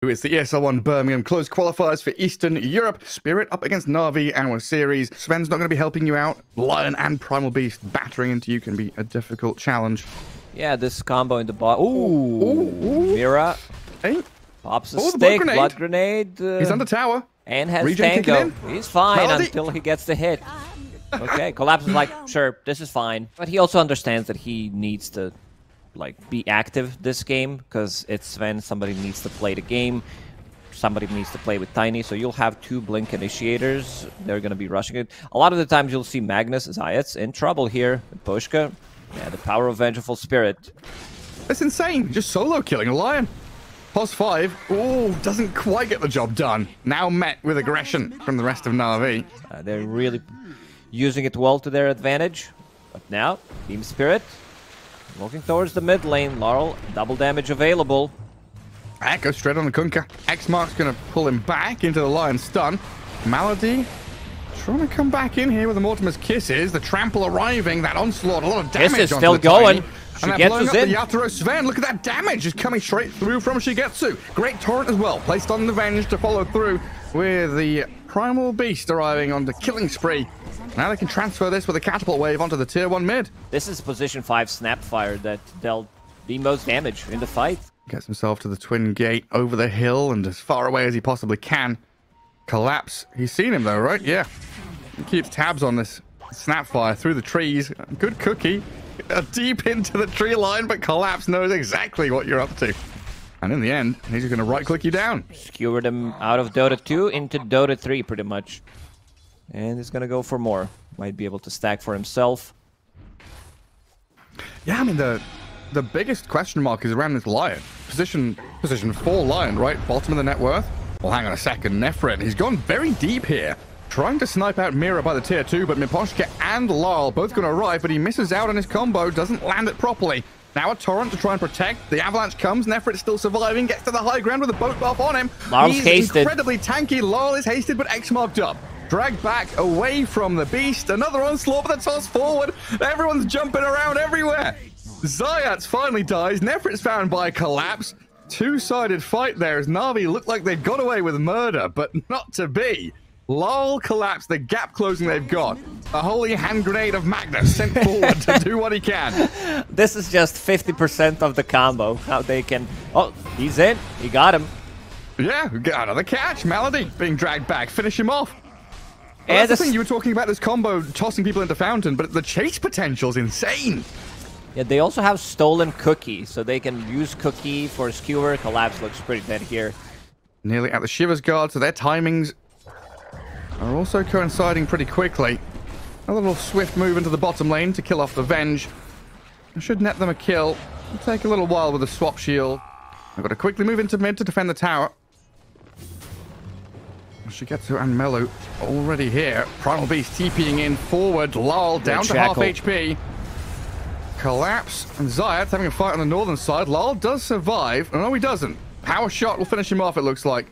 It's the ESL 1 Birmingham close qualifiers for Eastern Europe. Spirit up against NAVI, our series. Sven's not going to be helping you out. Lion and Primal Beast battering into you can be a difficult challenge. Yeah, this combo in the bot. Ooh, Mira. Hey. Pops a stick, blood grenade. He's under tower. And has Regen Tango. He's fine Melody. until he gets the hit. Okay, Collapse is like, sure, this is fine. But he also understands that he needs to be active this game, because it's Sven. Somebody needs to play the game. Somebody needs to play with Tiny, so you'll have two Blink initiators. They're going to be rushing it. A lot of the times you'll see Magnus, Zayat's in trouble here. Pushka, yeah, the power of Vengeful Spirit. That's insane. Just solo killing a Lion. Pos 5. Oh, doesn't quite get the job done. Now met with aggression from the rest of NAVI. They're really using it well to their advantage. But now, Team Spirit walking towards the mid lane. Laurel, double damage available. Goes straight on the Kunkka. X-Mark's going to pull him back into the Lion stun. Malady trying to come back in here with the Mortimer's Kisses. The trample arriving. That onslaught, a lot of damage. This is still going. Shigetsu's in. The Yatoro Sven, look at that damage is coming straight through from Shigetsu. Great torrent as well. Placed on the Venge to follow through with the Primal Beast arriving on the killing spree. Now they can transfer this with a catapult wave onto the tier 1 mid. This is position 5 Snapfire that dealt the most damage in the fight. Gets himself to the twin gate over the hill and as far away as he possibly can. Collapse. He's seen him though, right? Yeah. He keeps tabs on this Snapfire through the trees. Good cookie. Deep into the tree line, but Collapse knows exactly what you're up to. And in the end, he's just going to right-click you down. Skewered him out of Dota 2 into Dota 3 pretty much. And he's going to go for more. Might be able to stack for himself. Yeah, I mean, the biggest question mark is around this Lion. Position 4 Lion, right? Bottom of the net worth. Well, hang on a second. Nefret, he's gone very deep here. Trying to snipe out Mira by the tier 2, but Miposhka and Laurel both going to arrive, but he misses out on his combo, doesn't land it properly. Now a torrent to try and protect. The avalanche comes. Nefret's still surviving. Gets to the high ground with a boat buff on him. Laurel's He's hasted. Incredibly tanky. Laurel is hasted, but X-marked up. Dragged back away from the beast. Another onslaught with a toss forward. Everyone's jumping around everywhere. Zayat finally dies. Nefret's found by Collapse. Two-sided fight there as Navi looked like they got away with murder, but not to be. Laurel Collapse, the gap closing they've got. A holy hand grenade of Magnus sent forward to do what he can. This is just 50% of the combo. How they can... Oh, he's in. He got him. Yeah, we got another catch. Malady being dragged back. Finish him off. Well, And that's the thing. You were talking about this combo tossing people into fountain, but the chase potential is insane. Yeah, they also have Stolen Cookie, so they can use Cookie for Skewer. Collapse looks pretty dead here. Nearly at the Shivers guard, so their timings are also coinciding pretty quickly. A little swift move into the bottom lane to kill off the Venge. Should net them a kill. It'll take a little while with a swap shield. I've got to quickly move into mid to defend the tower. Shigetsu and Melu already here. Primal Beast TPing in forward. Laurel down to half HP. Collapse and Zayat having a fight on the northern side. Laurel does survive. Oh, no, he doesn't. Power shot will finish him off, it looks like.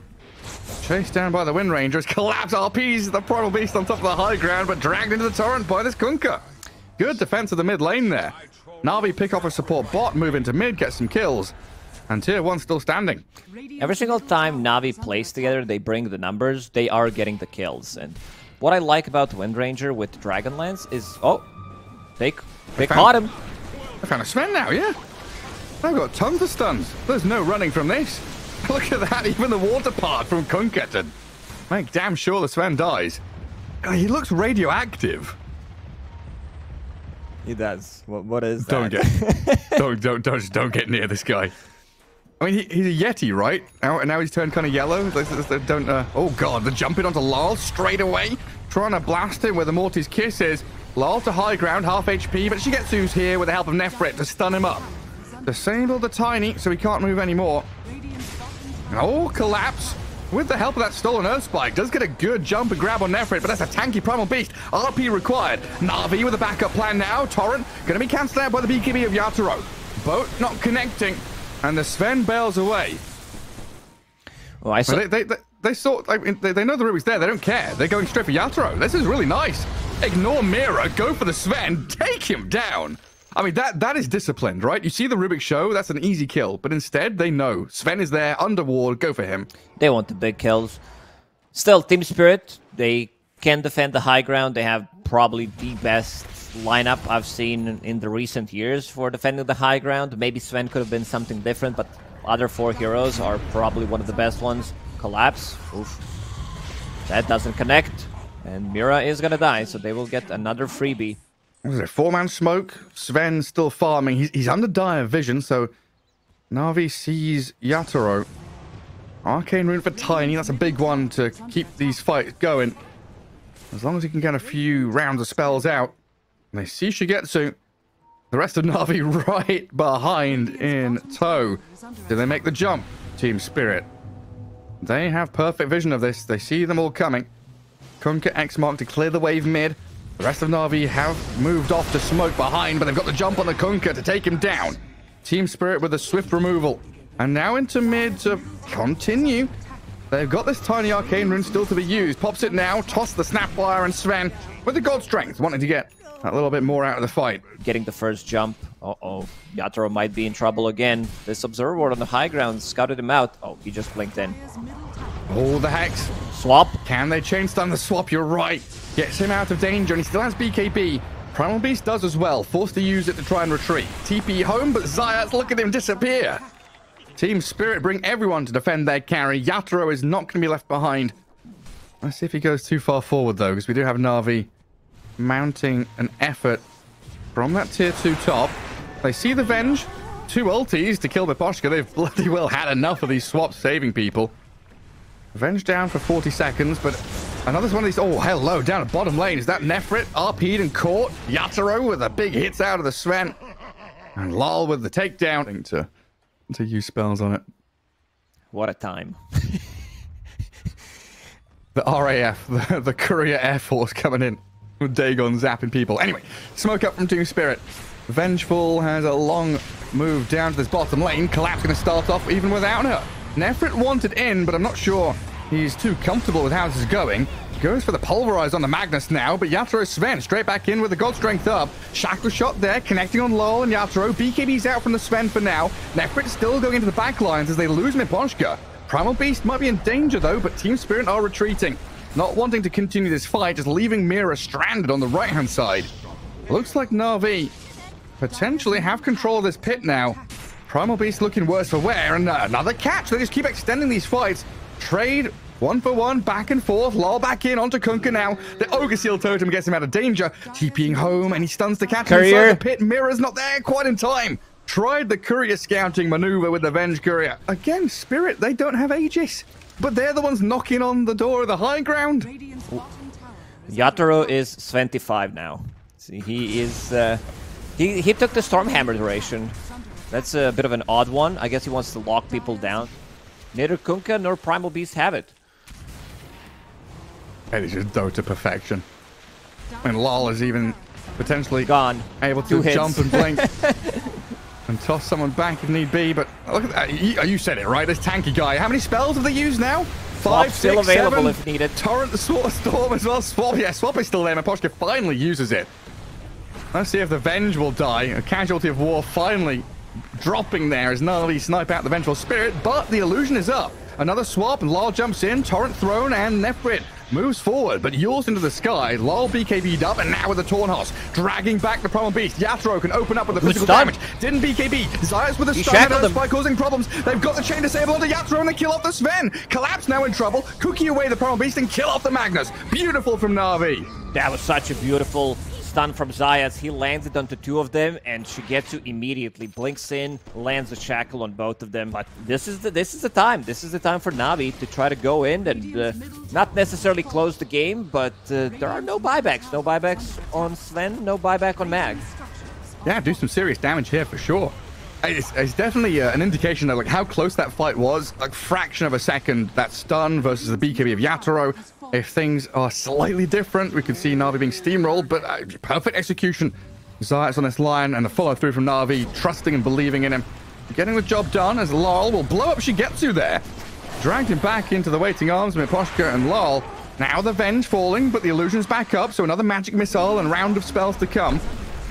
Chased down by the Wind Rangers. Collapse RPs the Primal Beast on top of the high ground, but dragged into the torrent by this Kunkka. Good defense of the mid lane there. Navi pick off a support bot, move into mid, get some kills. And tier 1 still standing. Every single time Navi plays together, they bring the numbers, they are getting the kills. And what I like about Wind Ranger with Dragonlance is... Oh, they caught him. I found a Sven now, yeah. I've got tons of stuns. There's no running from this. Look at that, even the water part from Kunkka to make damn sure the Sven dies. He looks radioactive. He does. What is that? Don't get near this guy. I mean, he's a Yeti, right? Now he's turned kind of yellow. Oh god, the jumping onto Laurel straight away. Trying to blast him with the Morty's Kisses. Laurel to high ground, half HP, but Shigetsu's here with the help of Nefret to stun him up. Disable the Tiny so he can't move anymore. Oh, Collapse. With the help of that stolen Earth Spike, does get a good jump and grab on Nefret, but that's a tanky Primal Beast. RP required. Navi with a backup plan now. Torrent going to be cancelled out by the BKB of Yatoro. Boat not connecting, and the Sven bails away. Well, I saw... They know the route is there. They don't care. They're going straight for Yatoro. This is really nice. Ignore Mira. Go for the Sven. Take him down. I mean, that is disciplined, right? You see the Rubik show, that's an easy kill. But instead, they know. Sven is there, under ward, go for him. They want the big kills. Still, Team Spirit, they can defend the high ground. They have probably the best lineup I've seen in the recent years for defending the high ground. Maybe Sven could have been something different, but other 4 heroes are probably one of the best ones. Collapse. Oof. That doesn't connect. And Mira is going to die, so they will get another freebie. What is it, 4-man smoke? Sven still farming. He's under dire vision, so Navi sees Yatoro. Arcane rune for Tiny. That's a big one to keep these fights going. As long as he can get a few rounds of spells out. And they see Shigetsu. The rest of Navi right behind in tow. Do they make the jump? Team Spirit. They have perfect vision of this. They see them all coming. Kunkka X mark to clear the wave mid. The rest of Navi have moved off to smoke behind, but they've got the jump on the Kunkka to take him down. Team Spirit with a swift removal. And now into mid to continue. They've got this tiny arcane rune still to be used. Pops it now, toss the Snapfire, and Sven with the God Strength, wanting to get a little bit more out of the fight. Getting the first jump. Uh-oh. Yatoro might be in trouble again. This Observer Ward on the high ground scouted him out. Oh, he just blinked in. Oh, the Hex. Swap. Can they chain stun the swap? You're right. Gets him out of danger, and he still has BKB. Primal Beast does as well, forced to use it to try and retreat. TP home, but Zayas, look at him disappear. Team Spirit bring everyone to defend their carry. Yatoro is not going to be left behind. Let's see if he goes too far forward, though, because we do have Navi mounting an effort from that tier 2 top. They see the Venge. 2 ultis to kill Miposhka. They've bloody well had enough of these swaps saving people. Venge down for 40 seconds, but another one of these... Oh, hello, down at bottom lane. Is that Nefrit? RP'd and caught. Yatoro with the big hits out of the Sven. And Lal with the takedown. To use spells on it. What a time. The RAF, the Courier Air Force coming in with Dagon zapping people. Anyway, smoke up from Team Spirit. Vengeful has a long move down to this bottom lane. Collapse going to start off even without her. Nefrit wanted in, but I'm not sure he's too comfortable with how this is going. Goes for the Pulverize on the Magnus now, but Yatoro Sven straight back in with the God Strength up. Shackle shot there, connecting on Lol and Yatoro. BKB's out from the Sven for now. Nefrit still going into the back lines as they lose Miposhka. Primal Beast might be in danger though, but Team Spirit are retreating. Not wanting to continue this fight, just leaving Mira stranded on the right-hand side. Looks like Navi potentially have control of this pit now. Primal Beast looking worse for wear, and another catch. They just keep extending these fights. Trade 1 for 1, back and forth. Lol back in onto Kunkka now. The Ogre Seal Totem gets him out of danger. TPing home, and he stuns the catch inside the pit. Mira's not there quite in time. Tried the Courier scouting maneuver with the Venge Courier. Again, Spirit, they don't have Aegis, but they're the ones knocking on the door of the high ground. Yatoro is 25 now. See, he is... He took the Stormhammer duration. That's a bit of an odd one. I guess he wants to lock people down. Neither Kunkka nor Primal Beast have it. It is just Dota perfection. And Lol is even potentially gone. Able to jump and blink. And toss someone back if need be. But look at that. You said it, right? This tanky guy. How many spells have they used now? 5, still 6, available 7. if needed. Torrent the Storm as well. Swap. Yeah, Swap is still there. Miposhka finally uses it. Let's see if the Venge will die. A casualty of war finally dropping there as Navi snipe out the Vengeful Spirit, but the illusion is up. Another swap, and Lal jumps in, Torrent thrown, and Nefrit moves forward, but yaws into the sky. Lal BKB'd up, and now with the Tornhoss, dragging back the Primal Beast. Yatoro can open up with the physical damage. Didn't BKB. Zayas with a stun by causing problems. They've got the chain disable onto Yatoro, and they kill off the Sven. Collapse now in trouble. Cookie away the Primal Beast and kill off the Magnus. Beautiful from Navi. That was such a beautiful stun from Zayas. He lands it onto 2 of them, and Shigetsu immediately blinks in, lands a shackle on both of them. But this is the time. This is the time for Navi to try to go in and not necessarily close the game, but there are no buybacks. No buybacks on Sven, no buyback on Mag. Yeah, do some serious damage here for sure. It's definitely an indication of like how close that fight was. Like fraction of a second, that stun versus the BKB of Yatoro. If things are slightly different, we could see Navi being steamrolled, but perfect execution. Zayas on this line and the follow through from Navi, trusting and believing in him. Getting the job done as Lal will blow up Shigetsu there. Dragged him back into the waiting arms of Miposhka and Lal. Now the Venge falling, but the illusion's back up, so another magic missile and round of spells to come.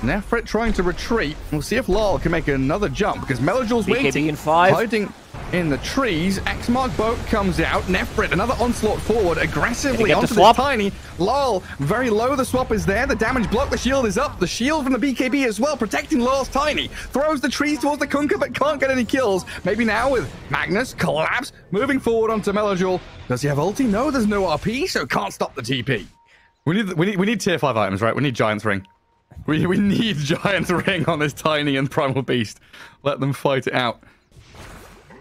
Nefrit trying to retreat. We'll see if Lol can make another jump because Melojul's waiting, in 5. hiding in the trees. X-Mark boat comes out. Nefrit, another onslaught forward, aggressively onto this Tiny. Lol, very low. The swap is there. The damage block. The shield is up. The shield from the BKB as well, protecting Lol's Tiny. Throws the trees towards the Kunkka, but can't get any kills. Maybe now with Magnus. Collapse. Moving forward onto Melojul. Does he have ulti? No, there's no RP, so can't stop the TP. We need tier 5 items, right? We need Giant's Ring. We need Giant's Ring on this Tiny and Primal Beast. Let them fight it out.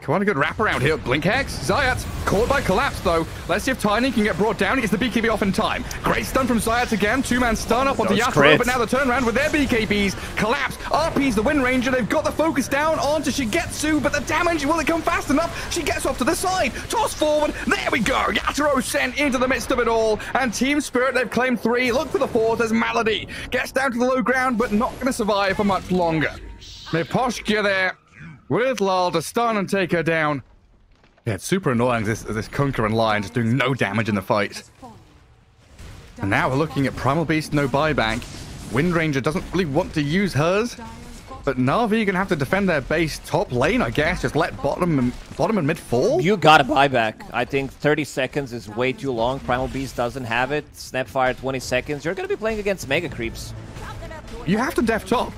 Come on, a good wraparound here. Blink Hex. Zayat caught by Collapse, though. Let's see if Tiny can get brought down. He gets the BKB off in time. Great stun from Zayat again. Two-man stun up onto Yatoro, but now the turnaround with their BKBs. Collapse. RP's the Wind Ranger. They've got the focus down onto Shigetsu, but the damage, will it come fast enough? She gets off to the side. Toss forward. There we go. Yatoro sent into the midst of it all. And Team Spirit, they've claimed 3. Look for the 4th as Malady gets down to the low ground, but not going to survive for much longer. Miposhka there with Lal to stun and take her down. Yeah, it's super annoying, this Kunkka and Lion just doing no damage in the fight. And now we're looking at Primal Beast, no buyback. Wind Ranger doesn't really want to use hers. But Na'Vi gonna have to defend their base top lane, I guess. Just let bottom and mid fall. You gotta buy back. I think 30 seconds is way too long. Primal Beast doesn't have it. Snapfire 20 seconds. You're gonna be playing against Mega Creeps. You have to def top.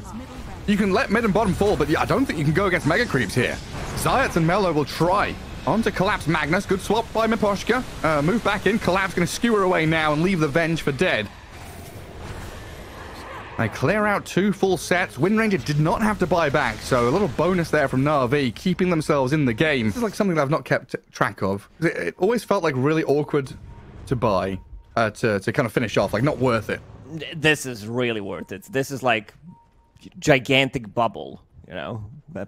You can let mid and bottom fall, but I don't think you can go against Mega Creeps here. Zayat and Melo will try. On to Collapse Magnus. Good swap by Miposhka. Move back in. Collapse going to skewer away now and leave the Venge for dead. They clear out 2 full sets. Wind Ranger did not have to buy back, so a little bonus there from Na'Vi, keeping themselves in the game. This is like something that I've not kept track of. It always felt like really awkward to buy, to kind of finish off, like not worth it. This is really worth it. This is like gigantic bubble, you know.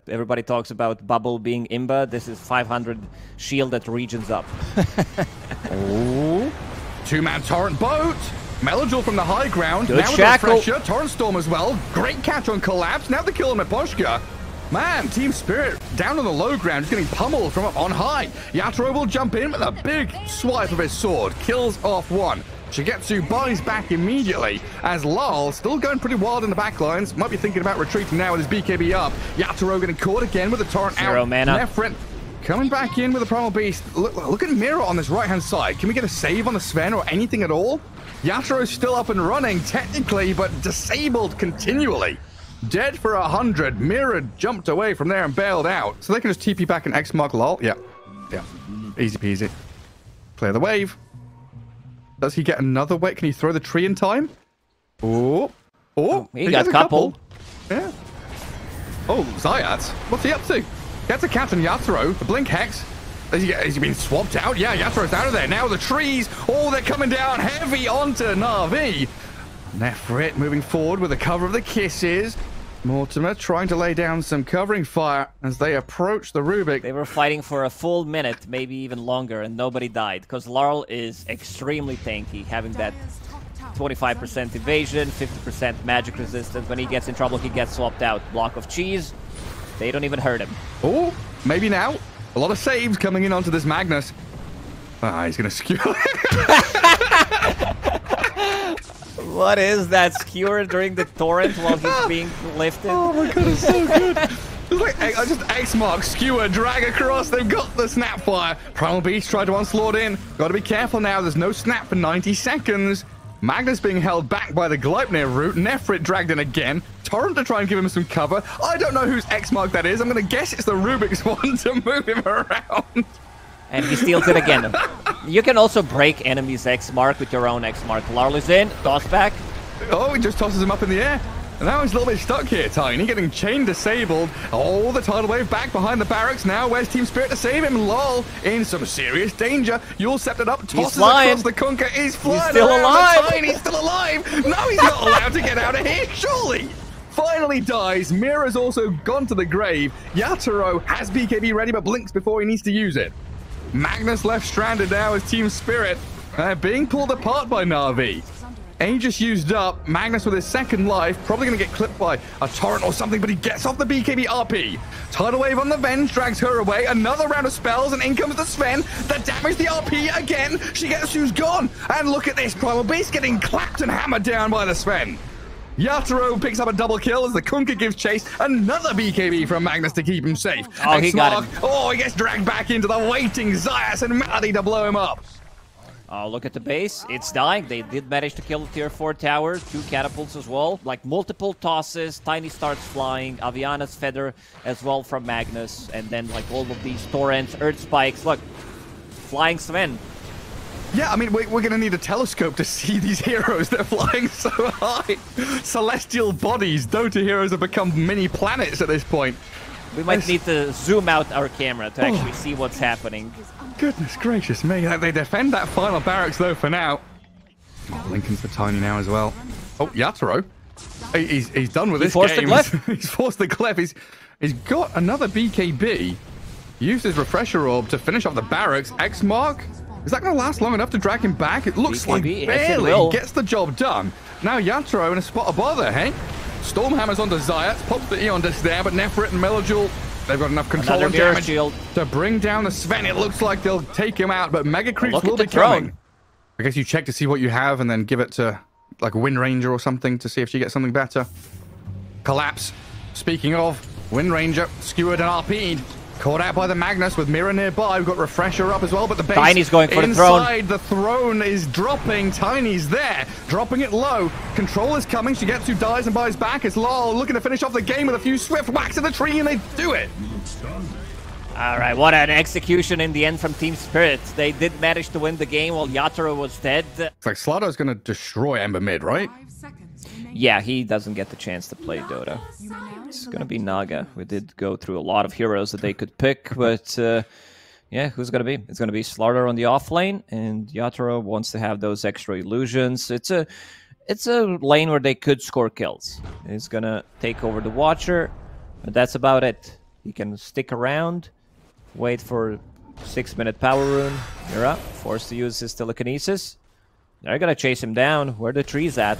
Everybody talks about bubble being imba. This is 500 shield that regions up. Oh, 2-man torrent boat. Melojul from the high ground. Good now shackle. with the pressure. Torrent storm as well. Great catch on Collapse. Now the kill on Miposhka. Man, Team Spirit down on the low ground, just getting pummeled from up on high. Yatoro will jump in with a big swipe of his sword. Kills off 1. Shigetsu buys back immediately as Lal still going pretty wild in the backlines. Might be thinking about retreating now with his BKB up. Yatoro getting caught again with the torrent out. 0 mana. Nefrit coming back in with the Primal Beast. Look at Mira on this right-hand side. Can we get a save on the Sven or anything at all? Yatoro's still up and running, technically, but disabled continually. Dead for 100. Mira jumped away from there and bailed out. So they can just TP back and X-Mark Lol. Yeah. Easy peasy. Clear the wave. Does he get another wave? Can he throw the tree in time? Oh, he got a couple. Yeah. Oh, Zayat. What's he up to? Gets a catch on Yatoro. The Blink Hex. Has he been swapped out? Yeah, Yatoro's out of there. Now the trees. Oh, they're coming down heavy onto Na'Vi. Nefrit moving forward with the cover of the kisses. Mortimer trying to lay down some covering fire as they approach the Rubik. They were fighting for a full minute, maybe even longer, and nobody died. Because Laurel is extremely tanky, having that 25% evasion, 50% magic resistance. When he gets in trouble, he gets swapped out. Block of cheese. They don't even hurt him. Oh, maybe now. A lot of saves coming in onto this Magnus. Ah, he's going to skew. What is that? Skewer during the torrent while he's being lifted? Oh my god, it's so good. It's like just X-Mark, skewer, drag across. They've got the Snapfire. Primal Beast tried to onslaught in. Got to be careful now. There's no snap for 90 seconds. Magnus being held back by the Gleipnir route. Nefrit dragged in again. Torrent to try and give him some cover. I don't know whose X-Mark that is. I'm going to guess it's the Rubik's one to move him around. And he steals it again. You can also break enemies' X-Mark with your own X-Mark. Larl is in. Toss back. Oh, he just tosses him up in the air. And now he's a little bit stuck here, Tiny, getting chain disabled. Oh, the tidal wave back behind the barracks. Now where's Team Spirit to save him? Lol, in some serious danger. Yul stepped it up, tosses across the Kunkka. He's flying. He's still alive. Tiny's still alive. No, he's not allowed to get out of here, surely. Finally dies. Mira's also gone to the grave. Yatoro has BKB ready, but blinks before he needs to use it. Magnus left stranded now as Team Spirit. Being pulled apart by Na'Vi. Aegis used up. Magnus with his second life. Probably going to get clipped by a torrent or something, but he gets off the BKB RP. Tidal wave on the Venge drags her away. Another round of spells, and in comes the Sven. The damage, the RP again. Shigetsu's gone. And look at this. Primal Beast getting clapped and hammered down by the Sven. Yatoro picks up a double kill as the Kunkka gives chase. Another BKB from Magnus to keep him safe. Oh, he got him. Oh, he gets dragged back into the waiting Zayas and Melody to blow him up. Oh, look at the base. It's dying. They did manage to kill the tier 4 tower. 2 catapults as well. Like multiple tosses. Tiny starts flying. Aviana's feather as well from Magnus. And then like all of these torrents, earth spikes. Look, flying Sven. Yeah, I mean, we're going to need a telescope to see these heroes. They're flying so high. Celestial bodies. Dota heroes have become mini planets at this point. We might need to zoom out our camera to actually see what's happening. Goodness gracious me. They defend that final barracks, though, for now. Oh, Lincoln's for Tiny now as well. Oh, Yatoro. He's done with this game. He's forced the glyph. He's got another BKB. Used his refresher orb to finish off the barracks. X mark. Is that going to last long enough to drag him back? It looks BKB, like barely gets the job done. Now Yatoro in a spot of bother, hey? Stormhammer's onto Zayat, pops the Eon Disc there, but Nefrit and Melojul, they've got enough control and damage to bring down the Sven. It looks like they'll take him out, but Mega Creeps will be coming. I guess you check to see what you have and then give it to like Wind Ranger or something to see if she gets something better. Collapse. Speaking of, Wind Ranger, skewered and RP'd. Caught out by the Magnus with Mirror nearby. We've got Refresher up as well, but the base Tiny's going for the throne. Inside the throne is dropping. Tiny's there, dropping it low. Control is coming. Shigetsu dies and buys back. It's Lol looking to finish off the game with a few swift whacks of the tree, and they do it. All right, what an execution in the end from Team Spirit. They did manage to win the game while Yatoro was dead. It's like Slato's going to destroy Ember mid, right? Yeah, he doesn't get the chance to play Dota. It's going to be Naga. We did go through a lot of heroes that they could pick, but yeah, who's going to be? It's going to be Slaughter on the off lane, and Yatoro wants to have those extra illusions. It's a lane where they could score kills. He's going to take over the Watcher, but that's about it. He can stick around, wait for 6-minute power rune. You're up. Forced to use his telekinesis. They're going to chase him down. Where the tree's at?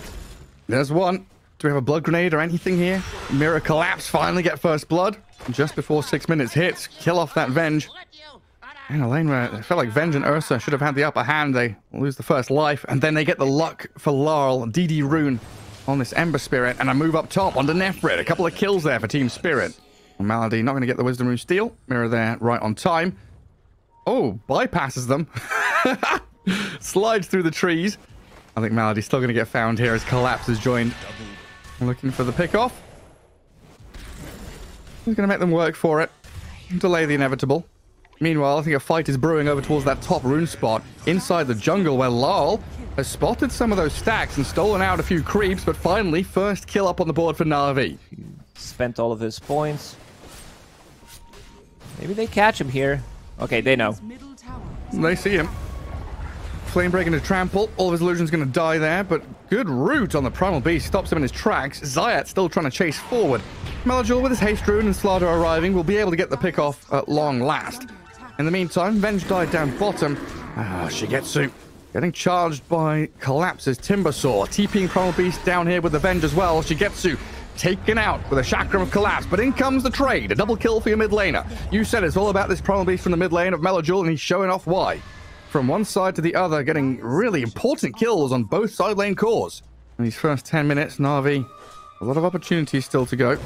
There's one. Do we have a blood grenade or anything here? Mirror collapse, finally get first blood. Just before 6 minutes hits, kill off that Venge. In a lane where it felt like Venge and Ursa should have had the upper hand. They lose the first life, and then they get the luck for Larl, DD rune on this Ember Spirit, and a move up top onto Nefrit. A couple of kills there for Team Spirit. Malady not going to get the Wisdom Rune steal. Mirror there right on time. Oh, bypasses them. Slides through the trees. I think Malady's still going to get found here as Collapse has joined. Looking for the pickoff. He's going to make them work for it. Delay the inevitable. Meanwhile, I think a fight is brewing over towards that top rune spot inside the jungle where Larl has spotted some of those stacks and stolen out a few creeps, but finally, first kill up on the board for Navi. He spent all of his points. Maybe they catch him here. Okay, they know. They see him. Flame break into trample. All of his illusion's going to die there, but good root on the Primal Beast stops him in his tracks. Zayat still trying to chase forward. Melojul with his haste rune and Slaughter arriving will be able to get the pick off at long last. In the meantime, Venge died down bottom. Shigetsu getting charged by Collapse's Timbersaw. TPing Primal Beast down here with the Venge as well. Shigetsu taken out with a Chakram of Collapse, but in comes the trade. A double kill for your mid laner. You said it's all about this Primal Beast from the mid lane of Melojul, and he's showing off why. From one side to the other, getting really important kills on both side lane cores. In these first 10 minutes, Navi, a lot of opportunities still to go.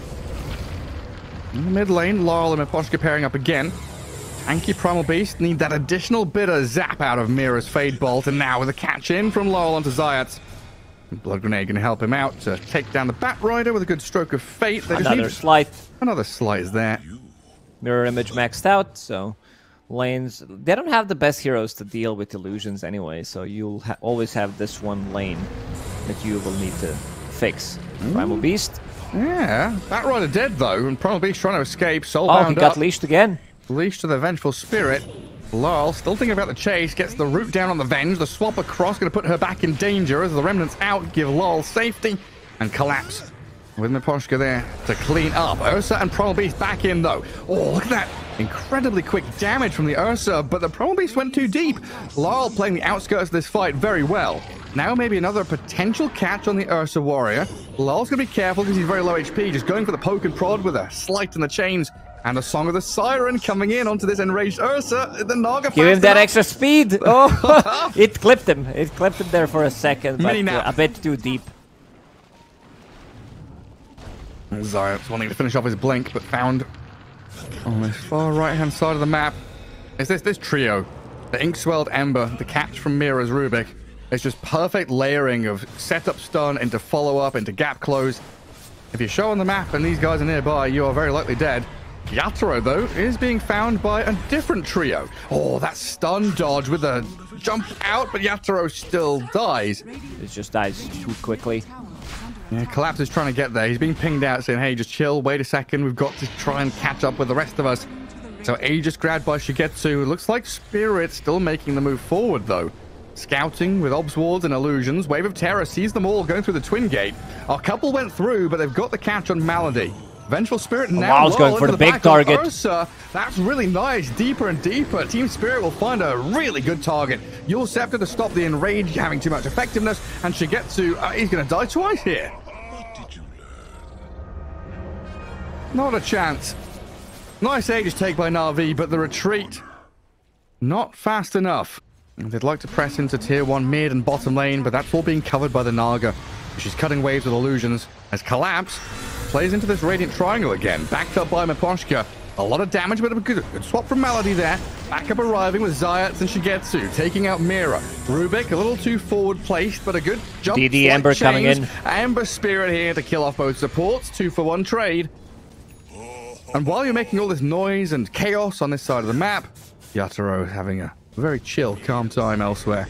In the mid lane, Laurel and Miposhka pairing up again. Tanky Primal Beast need that additional bit of zap out of Mira's Fade Bolt, and now with a catch in from Laurel onto Zayat. Blood Grenade can help him out to take down the Bat Rider with a good stroke of fate. Another slight. Another slight is there. Mirror image maxed out, so lanes, they don't have the best heroes to deal with illusions anyway, so you'll always have this one lane that you will need to fix. Primal Beast. Yeah, Bat Rider dead though, and Primal Beast trying to escape. Soulbound up. Oh, he got leashed again. Leashed to the Vengeful Spirit. Lol, still thinking about the chase, gets the root down on the Venge. The swap across going to put her back in danger as the Remnants out, give Lol safety, and Collapse with Miposhka there to clean up. Ursa and Primal Beast back in though. Oh, look at that. Incredibly quick damage from the Ursa, but the Primal Beast went too deep. Lol playing the outskirts of this fight very well. Now maybe another potential catch on the Ursa warrior. Lol's going to be careful because he's very low HP, just going for the poke and prod with a slight in the chains. And a Song of the Siren coming in onto this enraged Ursa. The Naga give him that extra speed. Oh, it clipped him. It clipped him there for a second, but a bit too deep. Zayat's wanting to finish off his blink, but found on this far right-hand side of the map is this trio. The Ink-Swelled Ember, the catch from Mira's Rubik. It's just perfect layering of setup stun into follow-up, into gap close. If you show on the map and these guys are nearby, you are very likely dead. Yatoro, though, is being found by a different trio. Oh, that stun dodge with a jump out, but Yatoro still dies. It just dies too quickly. Yeah, Collapse is trying to get there. He's being pinged out saying, hey, just chill, wait a second. We've got to try and catch up with the rest of us. So Aegis grabbed by Shigetsu. It looks like Spirit still making the move forward, though. Scouting with Obs Wards and Illusions. Wave of Terror sees them all going through the Twin Gate. Our couple went through, but they've got the catch on Malady. Vengeful Spirit now Wow's going for the big target. Ursa. That's really nice. Deeper and deeper. Team Spirit will find a really good target. Yule Scepter to stop the Enrage having too much effectiveness. And Shigetsu, he's going to die twice here. Not a chance. Nice Aegis take by Na'Vi, but the retreat not fast enough. They'd like to press into tier 1 mid and bottom lane, but that's all being covered by the Naga. She's cutting waves with Illusions as Collapse plays into this Radiant Triangle again, backed up by Miposhka. A lot of damage, but a good swap from Malady there. Backup arriving with Zayats and Shigetsu, taking out Mira. Rubik, a little too forward placed, but a good jump. DD Ember coming in. Ember Spirit here to kill off both supports. 2-for-1 trade. And while you're making all this noise and chaos on this side of the map, Yatoro is having a very chill, calm time elsewhere.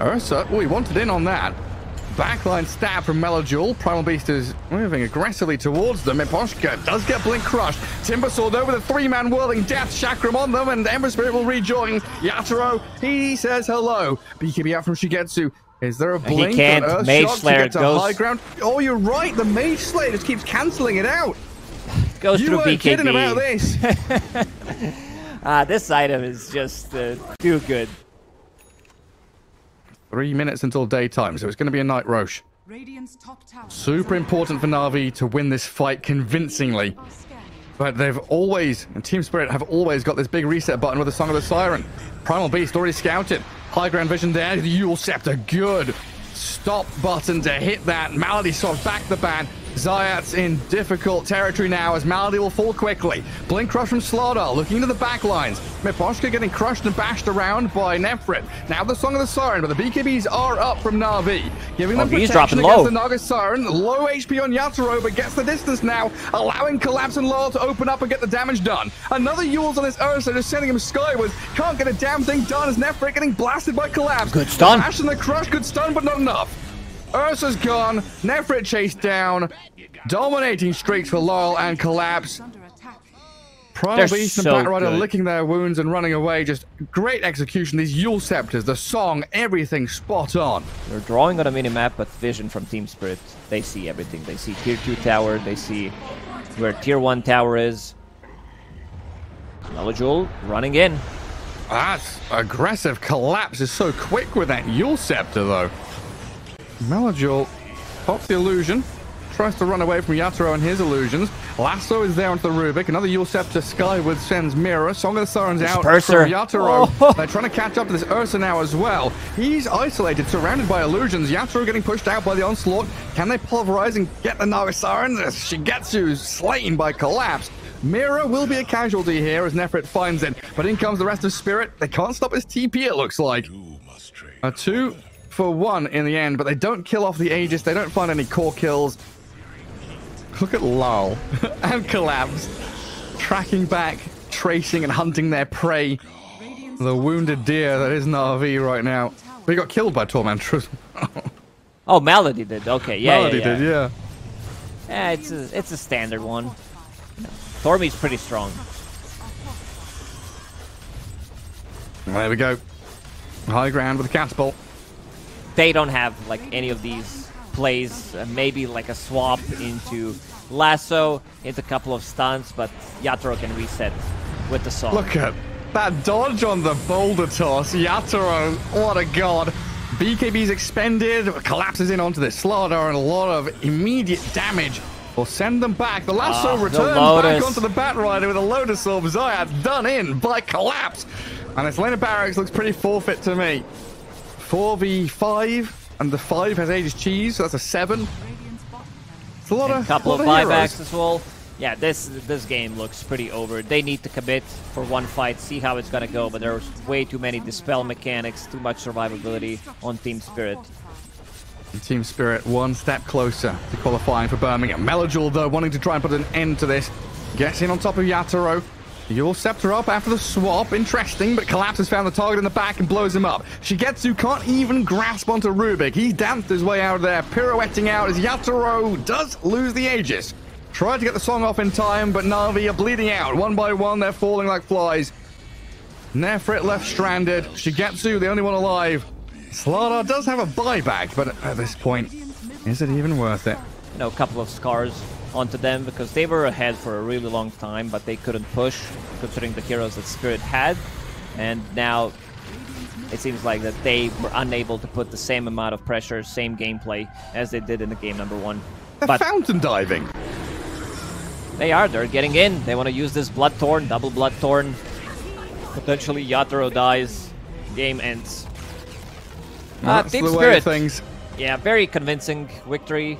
Ursa, he wanted in on that. Backline stab from Melojewel. Primal Beast is moving aggressively towards them. Miposhka does get blink crushed. Timber Sword over the 3-man whirling death chakram on them, and Ember Spirit will rejoin. Yatoro, he says hello. BKB out from Shigetsu. Is there a blink? He can't. Mage Slayer goes high ground. Oh, you're right. The Mage Slayer just keeps cancelling it out. Goes you through weren't BKB. Kidding about this. This item is just too good. 3 minutes until daytime, so it's going to be a night Roche. Super important for Na'Vi to win this fight convincingly. But they've always, and Team Spirit have always got this big reset button with the Song of the Siren. Primal Beast already scouted. High ground vision there. The Yule Scepter, good. Stop button to hit that. Malady swaps back the ban. Zayat's in difficult territory now as Malady will fall quickly. Blink crush from Slardar, looking into the back lines. Miposhka getting crushed and bashed around by Nefrit. Now the Song of the Siren, but the BKBs are up from Na'Vi, giving them protection against the Naga Siren. Low HP on Yatoro, but gets the distance now, allowing Collapse and Lol to open up and get the damage done. Another Yules on this Ursa, just sending him skywards. Can't get a damn thing done as Nefrit getting blasted by Collapse. Good stun. Bash and the crush, good stun, but not enough. Ursa's gone. Nefrit chased down. Dominating streaks for Laurel and Collapse. Primal Beast and Batrider licking their wounds and running away. Just great execution. These Yule Scepters, the song, everything spot on. They're drawing on a minimap, but vision from Team Spirit. They see everything. They see tier 2 tower. They see where tier 1 tower is. Melojewel running in. That's aggressive. Collapse is so quick with that Yule Scepter, though. Melojewel pops the illusion, tries to run away from Yatoro and his illusions. Lasso is there onto the Rubik. Another Yule Scepter skyward sends Mirror. Song of the Siren's out from Yatoro. Oh. They're trying to catch up to this Ursa now as well. He's isolated, surrounded by illusions. Yatoro getting pushed out by the onslaught. Can they pulverize and get the Naga Siren? Shigetsu's slain by Collapse. Mirror will be a casualty here as Nefrit finds it. But in comes the rest of Spirit. They can't stop his TP, it looks like. A 2-for-1 in the end, but they don't kill off the Aegis. They don't find any core kills. Look at Lal and Collapse tracking back, tracing and hunting their prey. The wounded deer that is Na'Vi right now. But he got killed by Tormentor. Oh, Malady did. Okay, yeah, Malady did, yeah. Yeah, it's a standard one. Thormy's pretty strong. There we go. High ground with a catapult. They don't have like any of these plays. Maybe like a swap into Lasso, into a couple of stuns, but Yatoro can reset with the song. Look at that dodge on the boulder toss. Yatoro, what a god. BKB's expended, collapses in onto this Slardar, and a lot of immediate damage will send them back. The Lasso returns back onto the Batrider with a Lotus Orb. Zayat done in by Collapse. And this Lane of Barracks looks pretty forfeit to me. 4v5, and the 5 has Aegis Cheese, so that's a 7. It's a lot of couple of heroes. buybacks as well. Yeah, this game looks pretty over. They need to commit for one fight, see how it's gonna go, but there's way too many dispel mechanics, too much survivability on Team Spirit. Team Spirit one step closer to qualifying for Birmingham. Melojul, though, wanting to try and put an end to this. Gets in on top of Yatoro. You'll scepter up after the swap. Interesting, but Collapse has found the target in the back and blows him up. Shigetsu can't even grasp onto Rubik. He danced his way out of there, pirouetting out as Yatoro does lose the Aegis. Tried to get the song off in time, but Navi are bleeding out. One by one, they're falling like flies. Nefrit left stranded. Shigetsu, the only one alive. Slardar does have a buyback, but at this point, is it even worth it? You know, a couple of scars onto them because they were ahead for a really long time, but they couldn't push considering the heroes that Spirit had. And now it seems like that they were unable to put the same amount of pressure, same gameplay as they did in the game number 1. They're fountain diving. They're getting in. They want to use this Bloodthorn, double Bloodthorn. Potentially Yatoro dies, game ends. That's Team the way Spirit. of things. Yeah, very convincing victory.